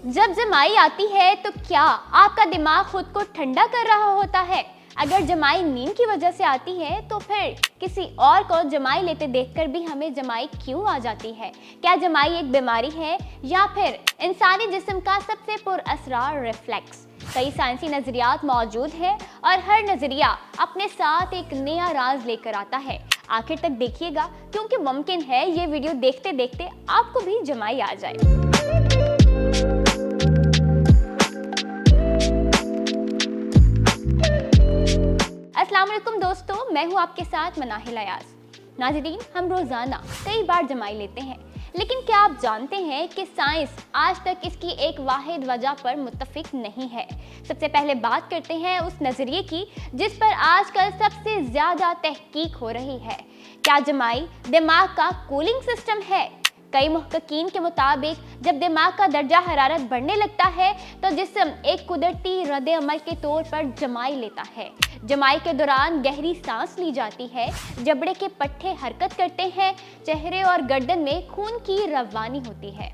जब जमाई आती है तो क्या आपका दिमाग खुद को ठंडा कर रहा होता है? अगर जमाई नींद की वजह से आती है तो फिर किसी और को जमाई लेते देखकर भी हमें जमाई क्यों आ जाती है? क्या जमाई एक बीमारी है या फिर इंसानी जिस्म का सबसे पुरअसरार रिफ्लेक्स? कई साइंसी नजरियात मौजूद हैं और हर नजरिया अपने साथ एक नया राज लेकर आता है। आखिर तक देखिएगा क्योंकि मुमकिन है ये वीडियो देखते देखते आपको भी जमाई आ जाए। अस्सलाम वालेकुम दोस्तों, मैं हूँ आपके साथ मनाहिल अयाज। नाज़रीन, हम रोज़ाना कई बार जमाई लेते हैं, लेकिन क्या आप जानते हैं कि साइंस आज तक इसकी एक वाहिद वजह पर मुत्तफिक नहीं है। सबसे पहले बात करते हैं उस नज़रिए की जिस पर आजकल सबसे ज़्यादा तहकीक हो रही है। क्या जमाई दिमाग का कूलिंग सिस्टम है? कई मुहक्किकीन के मुताबिक जब दिमाग का दर्जा हरारत बढ़ने लगता है तो जिस्म एक कुदरती रद्द अमल के तौर पर जमाई लेता है। जमाई के दौरान गहरी सांस ली जाती है, जबड़े के पट्टे हरकत करते हैं, चेहरे और गर्दन में खून की रवानी होती है।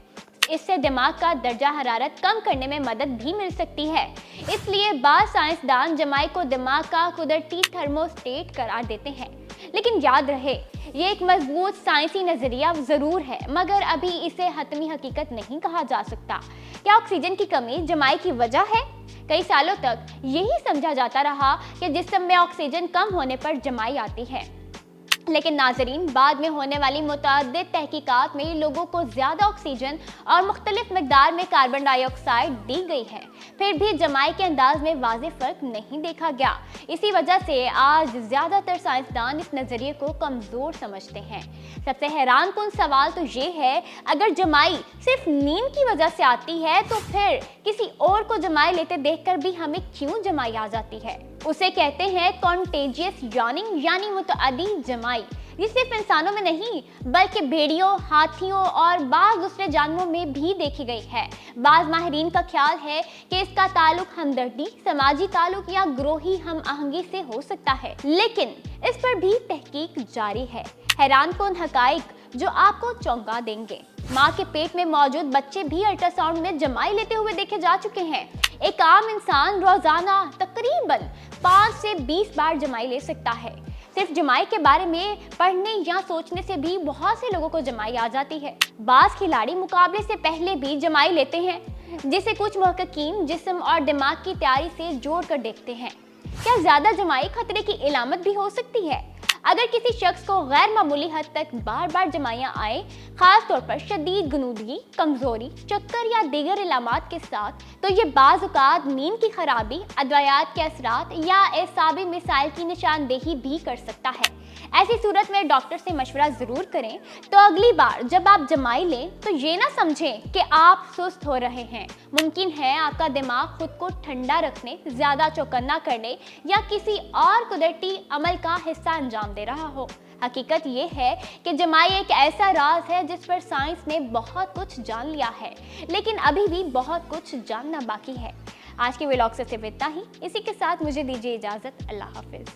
इससे दिमाग का दर्जा हरारत कम करने में मदद भी मिल सकती है। इसलिए बाज़ साइंसदान जमाई को दिमाग का कुदरती थर्मोस्टेट करार देते हैं। लेकिन याद रहे, ये एक मजबूत साइंसी नज़रिया ज़रूर है, मगर अभी इसे हतमी हकीकत नहीं कहा जा सकता। क्या ऑक्सीजन की कमी जमाई की वजह है? कई सालों तक यही समझा जाता रहा कि जिस्म में ऑक्सीजन कम होने पर जमाई आती है, लेकिन नाजरीन, बाद में होने वाली मुतअद्दिद तहकीकात में लोगों को ज़्यादा ऑक्सीजन और मुख्तलिफ मकदार में कार्बन डाइऑक्साइड दी गई है, फिर भी जमाई के अंदाज में वाज़ेह फ़र्क नहीं देखा गया। इसी वजह से आज ज़्यादातर साइंसदान इस नज़रिए को कमज़ोर समझते हैं। सबसे हैरान कुन सवाल तो ये है, अगर जमाई सिर्फ नींद की वजह से आती है तो फिर किसी और को जमाई लेते देखकर भी हमें क्यों जमाई आ जाती है? उसे कहते हैं कॉन्टेजियस यॉनिंग यानी मुतअद्दी जमाई। ये सिर्फ इंसानों में नहीं बल्कि भेड़ियों, हाथियों और बाज़ दूसरे जानवरों में भी देखी गई है। बाज़ माहिरीन का ख्याल है कि इसका ताल्लुक हमदर्दी, समाजी ताल्लुक या ग्रोही हम आहंगी से हो सकता है, लेकिन इस पर भी तहकीक जारी है। हैरान कुन हकाइक जो आपको चौंका देंगे। माँ के पेट में मौजूद बच्चे भी अल्ट्रासाउंड में जमाई लेते हुए देखे जा चुके हैं। एक आम इंसान रोजाना तकरीबन 5 से 20 बार जमाई ले सकता है। सिर्फ जमाई के बारे में पढ़ने या सोचने से भी बहुत से लोगों को जमाई आ जाती है। बाज़ खिलाड़ी मुकाबले से पहले भी जमाई लेते हैं, जिसे कुछ मुहक्किकीन जिस्म और दिमाग की तैयारी से जोड़ कर देखते हैं। क्या ज़्यादा जमाई खतरे की इलामत भी हो सकती है? अगर किसी शख्स को गैर मामूली हद तक बार बार जमाइयाँ आए, खास तौर पर शदीद गनूदगी, कमजोरी, चक्कर या दीगर इलामात के साथ, तो ये बाज़ औक़ात नींद की खराबी, अदवायात के असरात या एसाबी मिसाइल की निशानदेही भी कर सकता है। ऐसी सूरत में डॉक्टर से मशवरा ज़रूर करें। तो अगली बार जब आप जमाई लें तो ये ना समझें कि आप सुस्त हो रहे हैं। मुमकिन है आपका दिमाग खुद को ठंडा रखने, ज़्यादा चौकन्ना करने या किसी और कुदरती अमल का हिस्सा अंजाम दे रहा हो। हकीकत ये है कि जमाई एक ऐसा राज है जिस पर साइंस ने बहुत कुछ जान लिया है, लेकिन अभी भी बहुत कुछ जानना बाकी है। आज के व्लॉग से सिर्फ इतना ही। इसी के साथ मुझे दीजिए इजाज़त। अल्लाह हाफिज़।